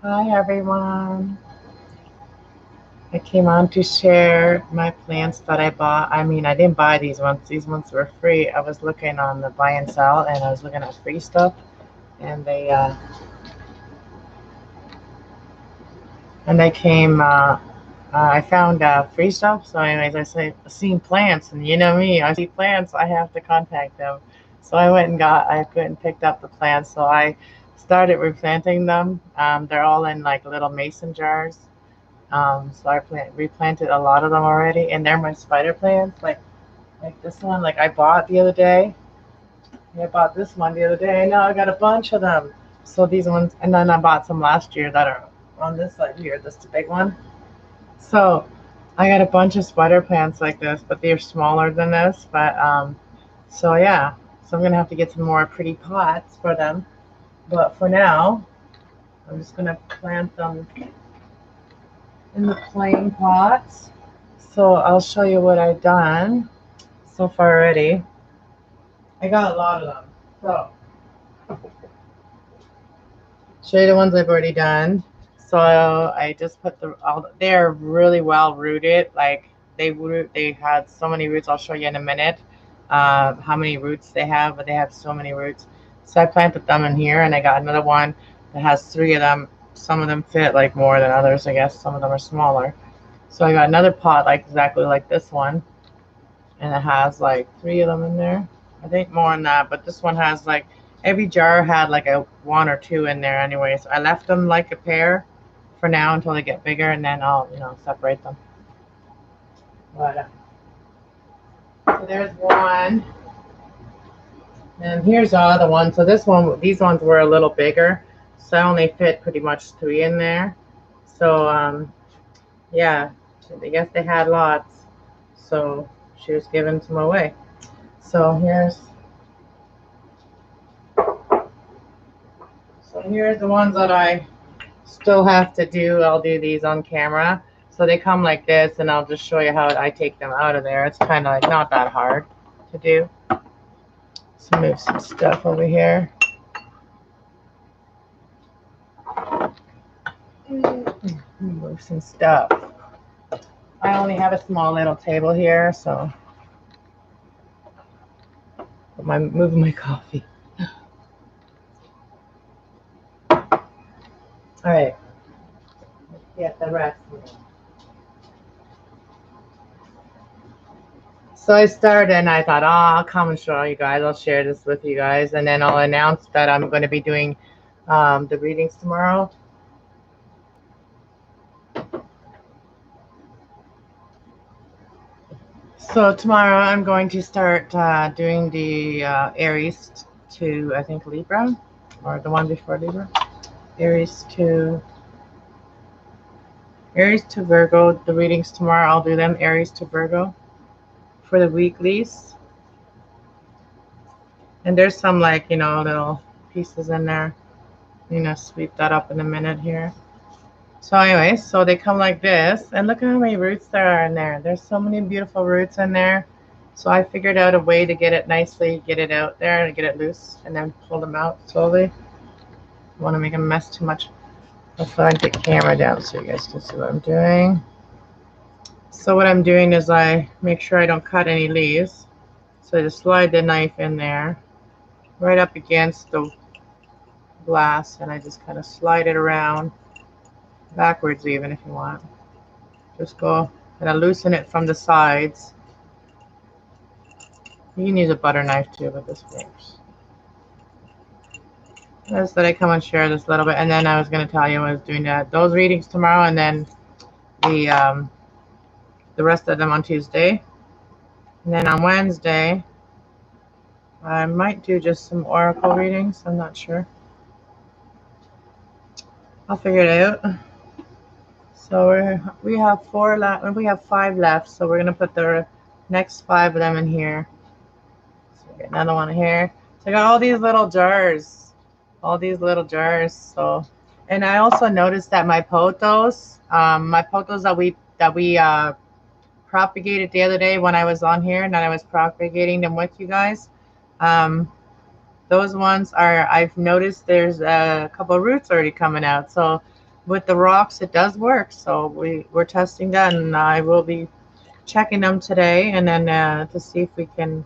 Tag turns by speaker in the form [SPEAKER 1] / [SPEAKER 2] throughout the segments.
[SPEAKER 1] Hi everyone. I came on to share my plants that I bought. I mean, I didn't buy these ones. These ones were free. I was looking on the buy and sell, and I was looking at free stuff, and they came. I found free stuff. So, anyways, I seen plants, and you know me. I see plants. I have to contact them. So I went and picked up the plants. So I started replanting them. They're all in like little mason jars. So replanted a lot of them already, and they're my spider plants. Like this one, like I bought the other day. I bought this one the other day. And now I got a bunch of them. So these ones, and then I bought some last year that are on this side here. This is the big one. So I got a bunch of spider plants like this, but they're smaller than this. So yeah. So I'm gonna have to get some more pretty pots for them. But for now, I'm just gonna plant them in the plain pots. So I'll show you what I've done so far already. I got a lot of them. So show you the ones I've already done. So I just put they're really well rooted. Like they had so many roots. I'll show you in a minute how many roots they have, but they have so many roots. So I planted them in here, and I got another one that has three of them. Some of them fit like more than others, I guess. Some of them are smaller. So I got another pot like exactly like this one, and it has like three of them in there. I think more than that, but this one has like every jar had like a one or two in there anyway. So I left them like a pair for now until they get bigger, and then I'll separate them. But so there's one, and here's the other one. So these ones were a little bigger, so I only fit pretty much three in there. So yeah, I guess they had lots, so she was giving some away. So here's the ones that I still have to do. I'll do these on camera. So they come like this, and I'll just show you how I take them out of there. It's kind of like not that hard to do. So move some stuff over here. Move some stuff. I only have a small little table here, so I'm moving my coffee. All right, get the rest. So I started, and I thought, I'll come and show you guys. I'll share this with you guys, and then I'll announce that I'm going to be doing the readings tomorrow. So tomorrow I'm going to start doing the Aries to, I think, Libra, or the one before Libra. Aries to Virgo. The readings tomorrow, I'll do them Aries to Virgo for the weeklies. And there's some like, little pieces in there. Sweep that up in a minute here. So anyway, so they come like this, and look at how many roots there are in there. There's so many beautiful roots in there. So I figured out a way to get it nicely, get it out there and get it loose, and then pull them out slowly. Don't want to make a mess too much. I'll slide the camera down so you guys can see what I'm doing. So what I'm doing is I make sure I don't cut any leaves. So I just slide the knife in there, right up against the glass, and I just kind of slide it around, backwards even if you want. Just go and I loosen it from the sides. You can use a butter knife too, but this works. Just that I come and share this little bit, and then I was going to tell you I was doing those readings tomorrow, and then the rest of them on Tuesday, and then on Wednesday I might do just some oracle readings. I'm not sure. I'll figure it out. So we have four left. We have five left. So we're gonna put the next five of them in here. So get another one here. So I got all these little jars. So, and I also noticed that my pothos that we propagated the other day when I was on here, and then I was propagating them with you guys. Those ones are, I've noticed there's a couple of roots already coming out. So with the rocks, it does work. So we're testing that, and I will be checking them today, and then to see if we can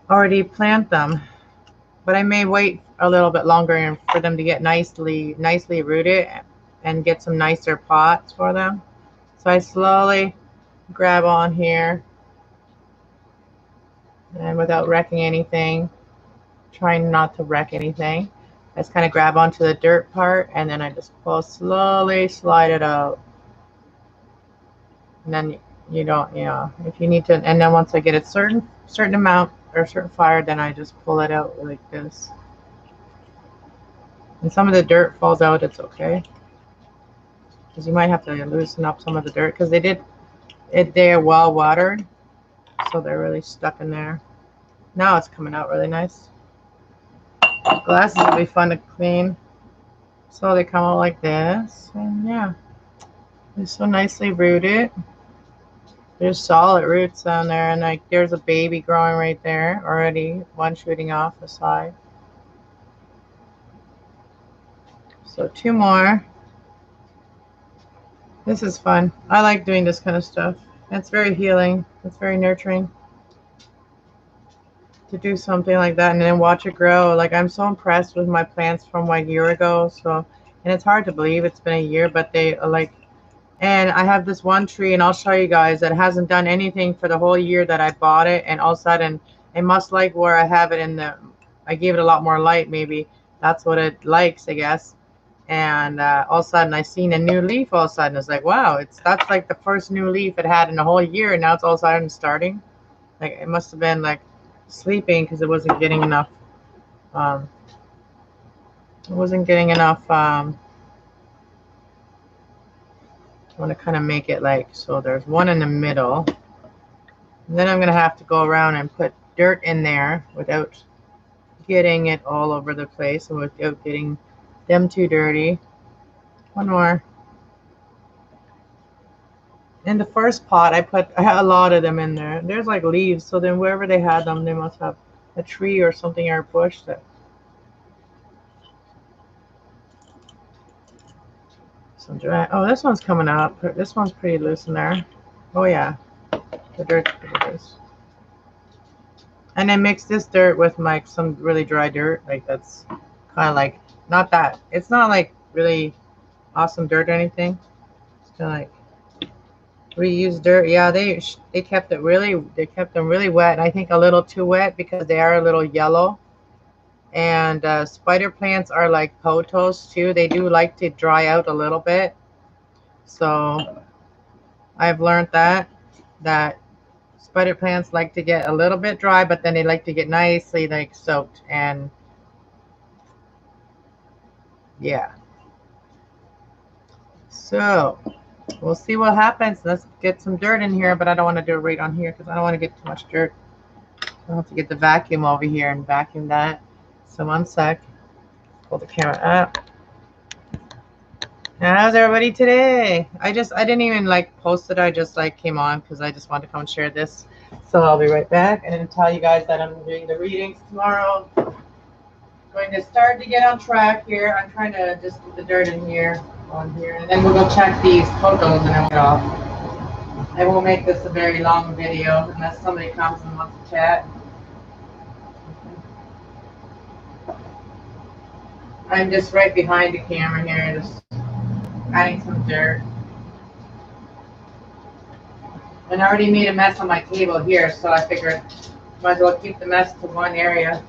[SPEAKER 1] already plant them. But I may wait a little bit longer for them to get nicely rooted and get some nicer pots for them. So I slowly grab on here and without wrecking anything, trying not to wreck anything. I just kind of grab onto the dirt part and then I just pull slowly, slide it out. And then you don't, if you need to, and then once I get a certain amount or certain fire, then I just pull it out like this. And some of the dirt falls out, it's okay. Because you might have to loosen up some of the dirt because they are well watered, so they're really stuck in there. Now it's coming out really nice. Glasses will be fun to clean. So they come out like this, and yeah, they're so nicely rooted. There's solid roots down there, and like there's a baby growing right there already, one shooting off the side. So two more. This is fun. I like doing this kind of stuff. It's very healing. It's very nurturing to do something like that and then watch it grow. Like I'm so impressed with my plants from like a year ago. So, and it's hard to believe it's been a year, but they are like, and I have this one tree, and I'll show you guys, that hasn't done anything for the whole year that I bought it, and all of a sudden it must like where I have it in the, I gave it a lot more light, maybe that's what it likes, I guess. And all of a sudden I seen a new leaf. All of a sudden it's like, wow, that's like the first new leaf it had in a whole year, and now it's all of a sudden starting. Like it must have been like sleeping because it wasn't getting enough. Um, it wasn't getting enough. I want to kind of make it like so. There's one in the middle. And then I'm gonna have to go around and put dirt in there without getting it all over the place and without getting them too dirty. One more. In the first pot, I had a lot of them in there. There's like leaves, so then wherever they had them, they must have a tree or something or a bush that. Some dry. Oh, this one's coming up. This one's pretty loose in there. Oh yeah, the dirt. And I mix this dirt with like some really dry dirt. Like that's kind of like not that. It's not like really awesome dirt or anything. It's kind of like reused dirt. Yeah, they kept them really wet. I think a little too wet because they are a little yellow. And spider plants are like pothos too. They do like to dry out a little bit. So I've learned that spider plants like to get a little bit dry, but then they like to get nicely like soaked. And yeah. So we'll see what happens. Let's get some dirt in here, but I don't want to do it right on here because I don't want to get too much dirt. I'll have to get the vacuum over here and vacuum that. So one sec. Pull the camera up. How's everybody today? I didn't even like post it. I just like came on because I just wanted to come and share this. So I'll be right back and then tell you guys that I'm doing the readings tomorrow. Going to start to get on track here. I'm trying to just get the dirt in here, on here, and then we'll go check these photos and then we'll get off. I won't make this a very long video unless somebody comes and wants to chat. I'm just right behind the camera here, just adding some dirt. And I already made a mess on my table here, so I figured might as well keep the mess to one area.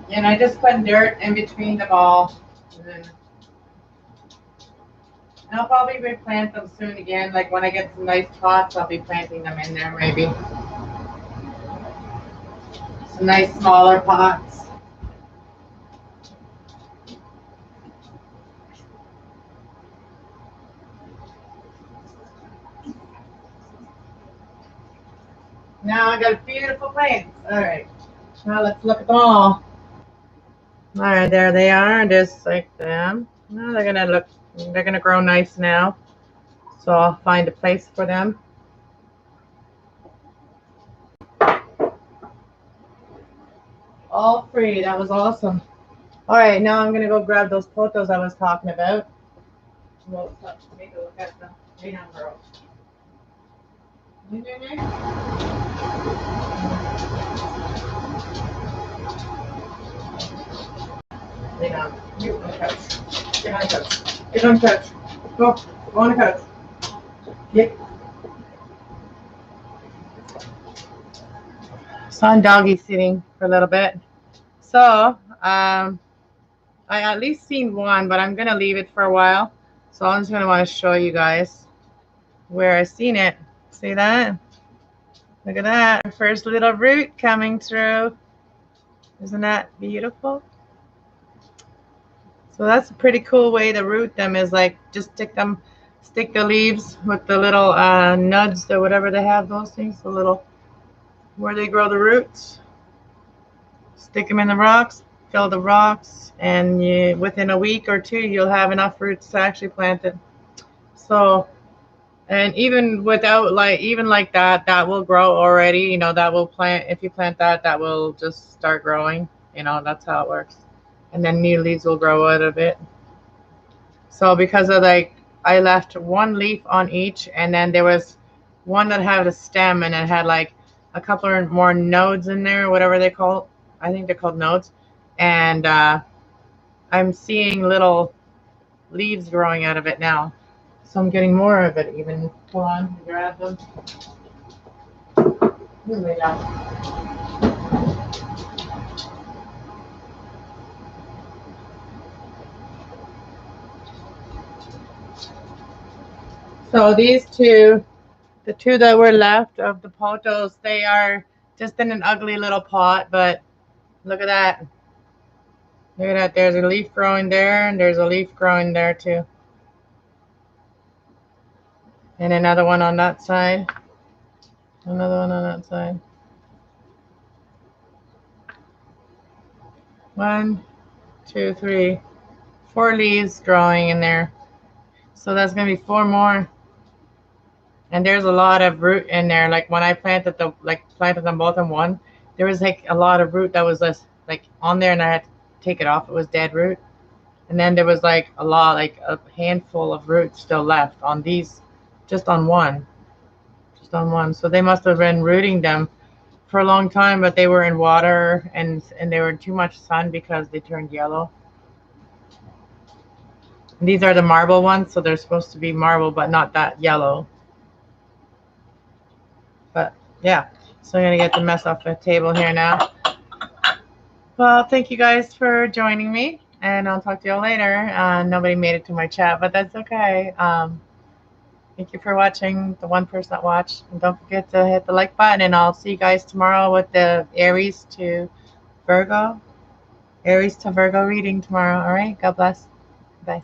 [SPEAKER 1] And I just put dirt in between them all. And I'll probably replant them soon again. Like when I get some nice pots, I'll be planting them in there maybe. Some nice smaller pots. Now I got beautiful plants. All right. Now let's look at them all. All right, there they are, just like them. Now they're gonna grow nice now. So I'll find a place for them. All free. That was awesome. All right, now I'm gonna go grab those photos I was talking about. We'll take a look at them. Lay down, girl. Lay down. You on the couch. Get on the couch. Get on the couch. Go. Go on the couch. Get. So I'm doggy sitting for a little bit. So, I at least seen one, but I'm gonna leave it for a while. So I'm just gonna want to show you guys where I seen it. See that? Look at that. First little root coming through. Isn't that beautiful? So that's a pretty cool way to root them, is like just stick the leaves with the little nuds or whatever they have, those things, the little, where they grow the roots. Stick them in the rocks, fill the rocks, and within a week or two, you'll have enough roots to actually plant it. So, and even without even like that, that will grow already. You know, that will plant, if you plant that, that will just start growing. You know, that's how it works. And then new leaves will grow out of it. So because of I left one leaf on each, and then there was one that had a stem and it had like a couple of more nodes in there, whatever they call. I think they're called nodes. And I'm seeing little leaves growing out of it now. So I'm getting more of it even. Hold on, grab them. Lay down. So these two, the two that were left of the potos, they are just in an ugly little pot, but look at that. Look at that. There's a leaf growing there, and there's a leaf growing there too. And another one on that side. Another one on that side. 1, 2, 3, 4 leaves growing in there. So that's gonna be 4 more. And there's a lot of root in there. Like when I planted them both in one, there was like a lot of root that was just like on there, and I had to take it off. It was dead root. And then there was like a lot, like a handful of roots still left on these, just on one. Just on one. So they must have been rooting them for a long time, but they were in water and they were in too much sun because they turned yellow. And these are the marble ones, so they're supposed to be marble, but not that yellow. But yeah, so I'm gonna get the mess off the table here now. Well, thank you guys for joining me, and I'll talk to y'all later. Nobody made it to my chat, but that's okay. Thank you for watching, the one person that watched. And don't forget to hit the like button, and I'll see you guys tomorrow with the Aries to Virgo reading tomorrow. All right, God bless. Bye.